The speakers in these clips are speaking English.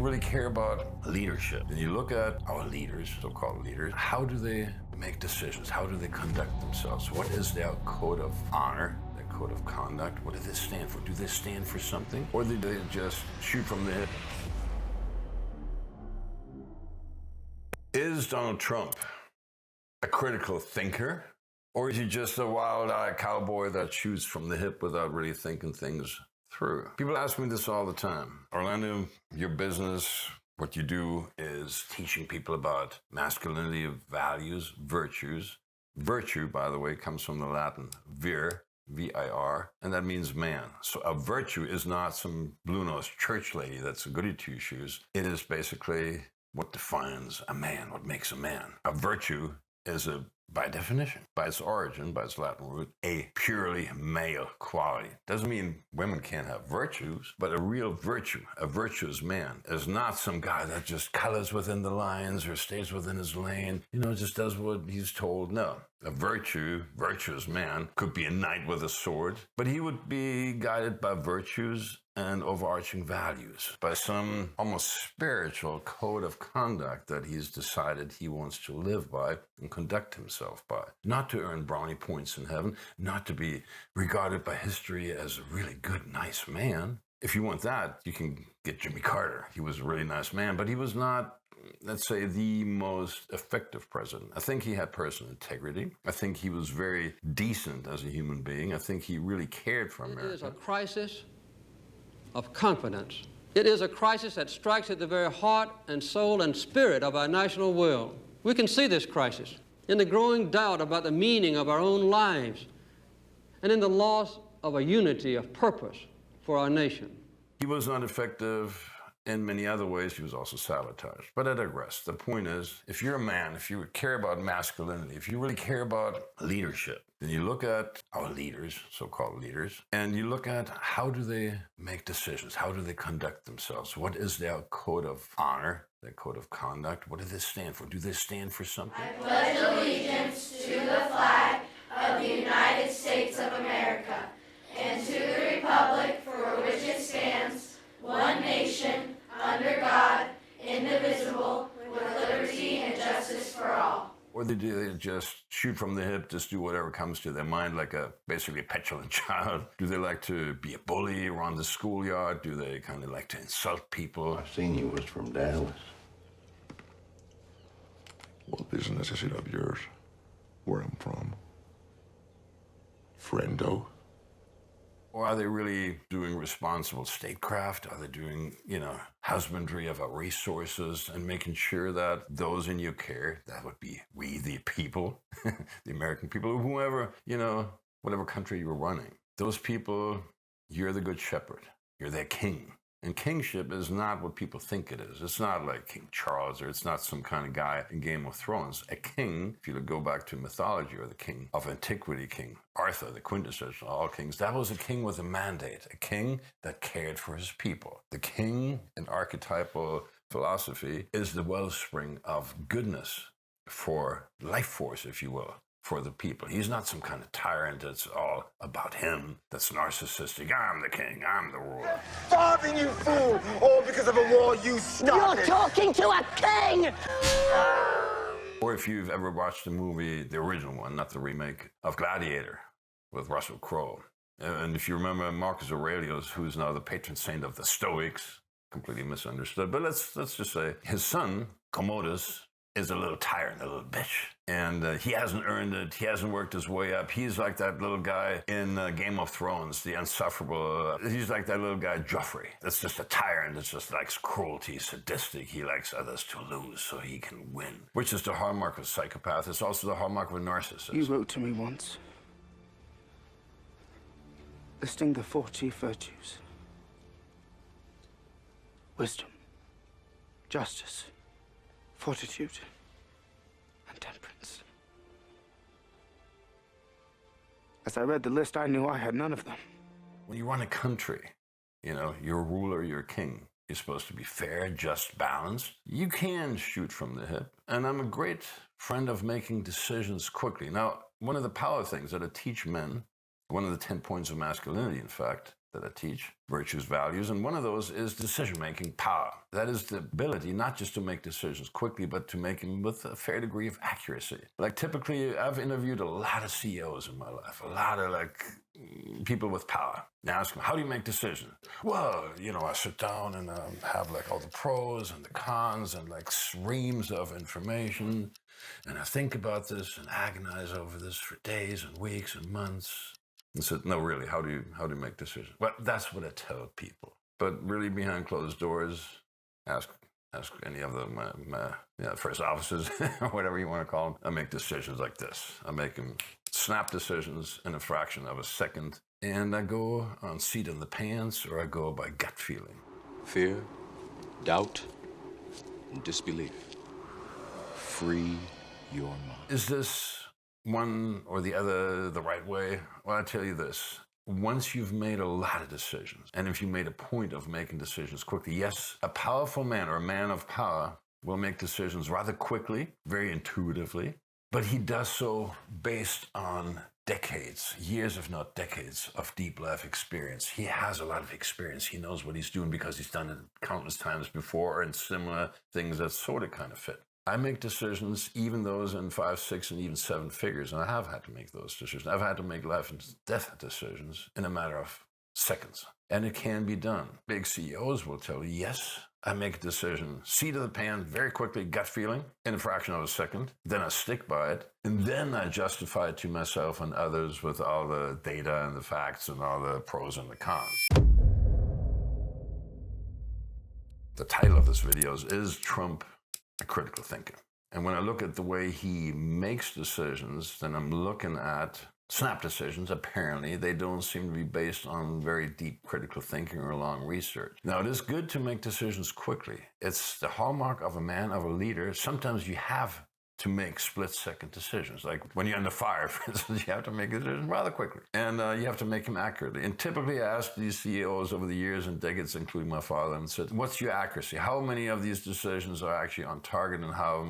you really care about leadership, and you look at our leaders, so-called leaders, how do they make decisions? How do they conduct themselves? What is their code of honor, their code of conduct? What do they stand for? Do they stand for something? Or do they just shoot from the hip? Is Donald Trump a critical thinker? Or is he just a wild-eyed cowboy that shoots from the hip without really thinking things through? People ask me this all the time. Orlando, your business, what you do is teaching people about masculinity, values, virtues. Virtue, by the way, comes from the Latin vir, V-I-R, and that means man. So a virtue is not some blue-nosed church lady that's a goody two-shoes. It is basically what defines a man, what makes a man. A virtue is by definition, by its origin, by its Latin root, a purely male quality. Doesn't mean women can't have virtues, but a real virtue, a virtuous man, is not some guy that just colors within the lines or stays within his lane, just does what he's told. No. A virtuous man could be a knight with a sword, but he would be guided by virtues and overarching values, by some almost spiritual code of conduct that he's decided he wants to live by and conduct himself by. Not to earn brownie points in heaven, not to be regarded by history as a really good, nice man. If you want that, you can get Jimmy Carter. He was a really nice man, but he was not, let's say, the most effective president. I think he had personal integrity. I think he was very decent as a human being. I think he really cared for America. It is a crisis of confidence. It is a crisis that strikes at the very heart and soul and spirit of our national will. We can see this crisis in the growing doubt about the meaning of our own lives and in the loss of a unity of purpose for our nation. He was not effective in many other ways. He was also sabotaged. But I digress. The point is, if you're a man, if you care about masculinity, if you really care about leadership, then you look at our leaders, so-called leaders, and you look at how do they make decisions? How do they conduct themselves? What is their code of honor, their code of conduct? What do they stand for? Do they stand for something? I pledge allegiance to the flag of the United States of America and to the republic for which it stands, one nation, under God, indivisible, with liberty and justice for all. Or do they just shoot from the hip, just do whatever comes to their mind, like basically a petulant child? Do they like to be a bully around the schoolyard? Do they kind of like to insult people? I seen you was from Dallas. What business is it of yours where I'm from? Friendo? Or are they really doing responsible statecraft? Are they doing, husbandry of our resources and making sure that those in your care, that would be we, the people, the American people, whoever, whatever country you're running, those people, you're the good shepherd. You're their king. And kingship is not what people think it is. It's not like King Charles, or it's not some kind of guy in Game of Thrones. A king, if you go back to mythology, or the king of antiquity, King Arthur, the quintessential of all kings, that was a king with a mandate, a king that cared for his people. The king in archetypal philosophy is the wellspring of goodness for life force, if you will, for the people. He's not some kind of tyrant that's all about him, that's narcissistic. I'm the king, I'm the ruler. Starving, you fool! All because of a war you started! You're talking to a king! Or if you've ever watched the movie, the original one, not the remake, of Gladiator with Russell Crowe. And if you remember Marcus Aurelius, who's now the patron saint of the Stoics, completely misunderstood, but let's just say his son, Commodus, is a little tyrant, a little bitch. And he hasn't earned it. He hasn't worked his way up. He's like that little guy in Game of Thrones, the insufferable. He's like that little guy, Joffrey. That's just a tyrant. That's just likes cruelty, sadistic. He likes others to lose so he can win, which is the hallmark of a psychopath. It's also the hallmark of a narcissist. You wrote to me once, listing the 4 chief virtues: wisdom, justice, fortitude, and temperance. As I read the list, I knew I had none of them. When you run a country, you're a ruler, you're a king. You're supposed to be fair, just, balanced. You can shoot from the hip. And I'm a great friend of making decisions quickly. Now, one of the power things that I teach men, one of the 10 points of masculinity, in fact, that I teach, Virtuous values, and one of those is decision-making power. That is the ability not just to make decisions quickly, but to make them with a fair degree of accuracy. Like typically, I've interviewed a lot of CEOs in my life, a lot of people with power. And I ask them, how do you make decisions? Well, I sit down and have all the pros and the cons and reams of information, and I think about this and agonize over this for days and weeks and months. And said, no, really, how do you make decisions? Well, that's what I tell people. But really, behind closed doors, ask any of my first officers, or whatever you want to call them. I make decisions like this. I make them snap decisions in a fraction of a second. And I go on seat in the pants, or I go by gut feeling. Fear, doubt, and disbelief. Free your mind. Is this one or the other the right way? Well, I tell you this. Once you've made a lot of decisions, and if you made a point of making decisions quickly, yes, a powerful man or a man of power will make decisions rather quickly, very intuitively, but he does so based on decades, years if not decades, of deep life experience. He has a lot of experience. He knows what he's doing because he's done it countless times before and similar things that sort of kind of fit. I make decisions, even those in 5, 6, and even 7 figures, and I have had to make those decisions. I've had to make life and death decisions in a matter of seconds, and it can be done. Big CEOs will tell you, yes, I make a decision, seat of the pan, very quickly, gut feeling, in a fraction of a second, then I stick by it, and then I justify it to myself and others with all the data and the facts and all the pros and the cons. The title of this video is Trump a Critical Thinker. And when I look at the way he makes decisions, then I'm looking at snap decisions. Apparently, they don't seem to be based on very deep critical thinking or long research. Now, it is good to make decisions quickly. It's the hallmark of a man, of a leader. Sometimes you have to make split-second decisions. Like when you're under fire, for instance, you have to make a decision rather quickly. And you have to make them accurately. And typically I asked these CEOs over the years and decades, including my father, and said, what's your accuracy? How many of these decisions are actually on target and how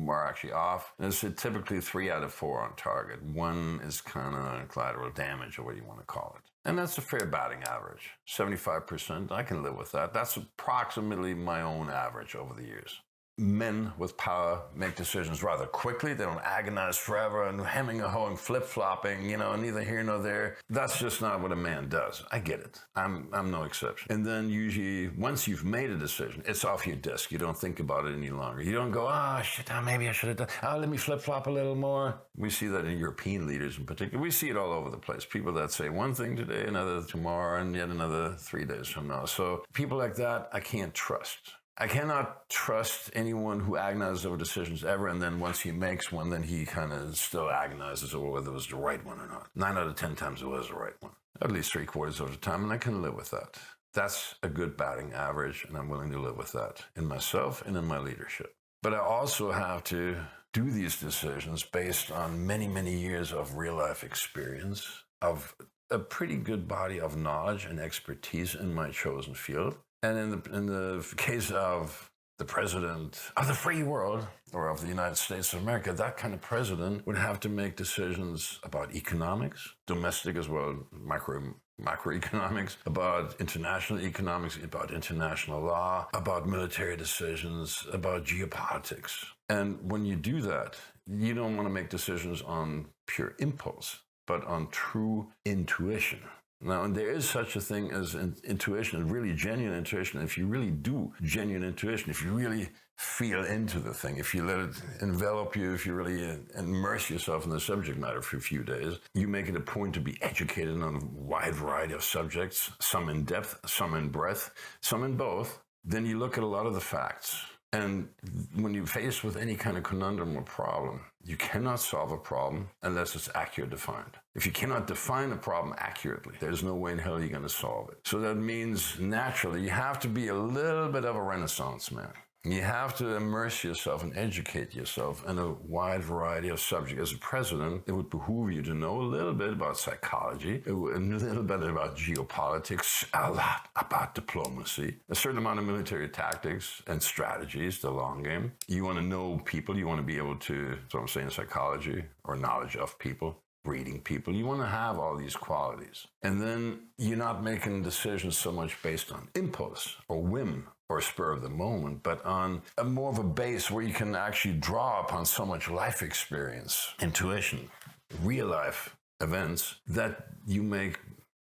are actually off? And I said, typically 3 out of 4 on target. 1 is kind of collateral damage, or what you want to call it. And that's a fair batting average. 75%, I can live with that. That's approximately my own average over the years. Men with power make decisions rather quickly. They don't agonize forever and hemming and hawing, flip-flopping, neither here nor there. That's just not what a man does. I get it. I'm no exception. And then usually, once you've made a decision, it's off your desk. You don't think about it any longer. You don't go, shit, maybe I should have done, let me flip-flop a little more. We see that in European leaders in particular. We see it all over the place. People that say one thing today, another tomorrow, and yet another 3 days from now. So people like that, I can't trust. I cannot trust anyone who agonizes over decisions ever, and then once he makes one, then he kind of still agonizes over whether it was the right one or not. 9 out of 10 times it was the right one. At least 3/4 of the time, and I can live with that. That's a good batting average, and I'm willing to live with that in myself and in my leadership. But I also have to do these decisions based on many, many years of real-life experience, of a pretty good body of knowledge and expertise in my chosen field. And in the case of the president of the free world, or of the United States of America, that kind of president would have to make decisions about economics, domestic as well, macroeconomics, about international economics, about international law, about military decisions, about geopolitics. And when you do that, you don't want to make decisions on pure impulse, but on true intuition. Now, and there is such a thing as intuition, really genuine intuition. If you really do genuine intuition, if you really feel into the thing, if you let it envelop you, if you really immerse yourself in the subject matter for a few days, you make it a point to be educated on a wide variety of subjects, some in depth, some in breadth, some in both. Then you look at a lot of the facts. And when you're faced with any kind of conundrum or problem, you cannot solve a problem unless it's accurately defined. If you cannot define a problem accurately, there's no way in hell you're going to solve it. So that means naturally you have to be a little bit of a Renaissance man. You have to immerse yourself and educate yourself in a wide variety of subjects. As a president, it would behoove you to know a little bit about psychology, a little bit about geopolitics, a lot about diplomacy, a certain amount of military tactics and strategies, the long game. You want to know people. You want to be able to, that's what I'm saying, psychology or knowledge of people. reading people. You want to have all these qualities. And then you're not making decisions so much based on impulse or whim or spur of the moment, but on a more of a base where you can actually draw upon so much life experience, intuition, real life events, that you make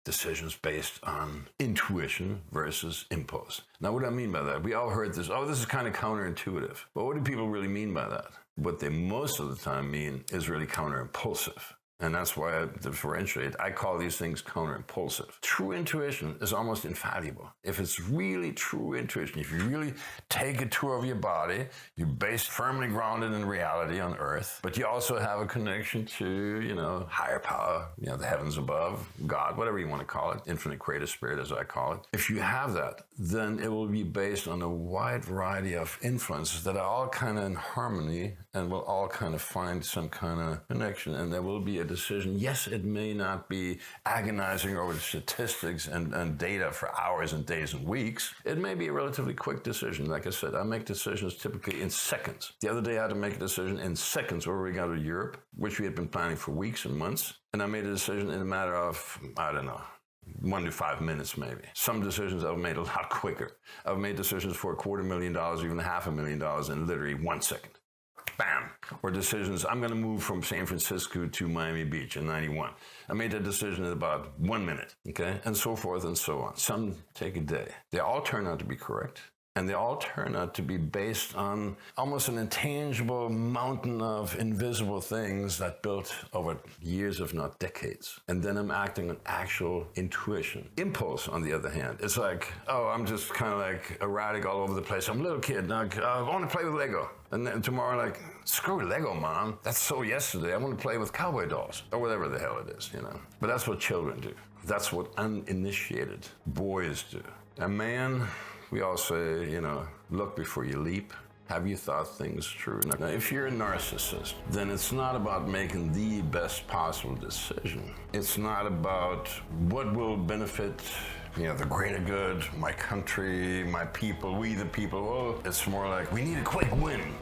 decisions based on intuition versus impulse. Now, what do I mean by that? We all heard this, oh, this is kind of counterintuitive. But what do people really mean by that? What they most of the time mean is really counterintuitive. And that's why I differentiate. I call these things counterintuitive. True intuition is almost infallible. If it's really true intuition, if you really take a tour of your body, you're based firmly grounded in reality on earth, but you also have a connection to, higher power, the heavens above, God, whatever you want to call it, infinite creative spirit as I call it. If you have that, then it will be based on a wide variety of influences that are all kind of in harmony and will all kind of find some kind of connection, and there will be a decision. Yes, it may not be agonizing over the statistics and data for hours and days and weeks. It may be a relatively quick decision. Like I said, I make decisions typically in seconds. The other day I had to make a decision in seconds where we got to Europe, which we had been planning for weeks and months. And I made a decision in a matter of, 1 to 5 minutes maybe. Some decisions I've made a lot quicker. I've made decisions for $250,000, even $500,000 in literally 1 second. Bam. Or decisions, I'm going to move from San Francisco to Miami Beach in 91. I made that decision in about 1 minute, okay? And so forth and so on. Some take a day. They all turn out to be correct. And they all turn out to be based on almost an intangible mountain of invisible things that built over years, if not decades. And then I'm acting on actual intuition. Impulse, on the other hand, it's like, I'm just kind of like erratic all over the place. I'm a little kid, I want to play with Lego. And then tomorrow, like, screw Lego, Mom. That's so yesterday. I want to play with cowboy dolls. Or whatever the hell it is, But that's what children do. That's what uninitiated boys do. A man... We all say, look before you leap. Have you thought things through? Now, if you're a narcissist, then it's not about making the best possible decision. It's not about what will benefit, the greater good, my country, my people, we the people. Well, it's more like, we need a quick win.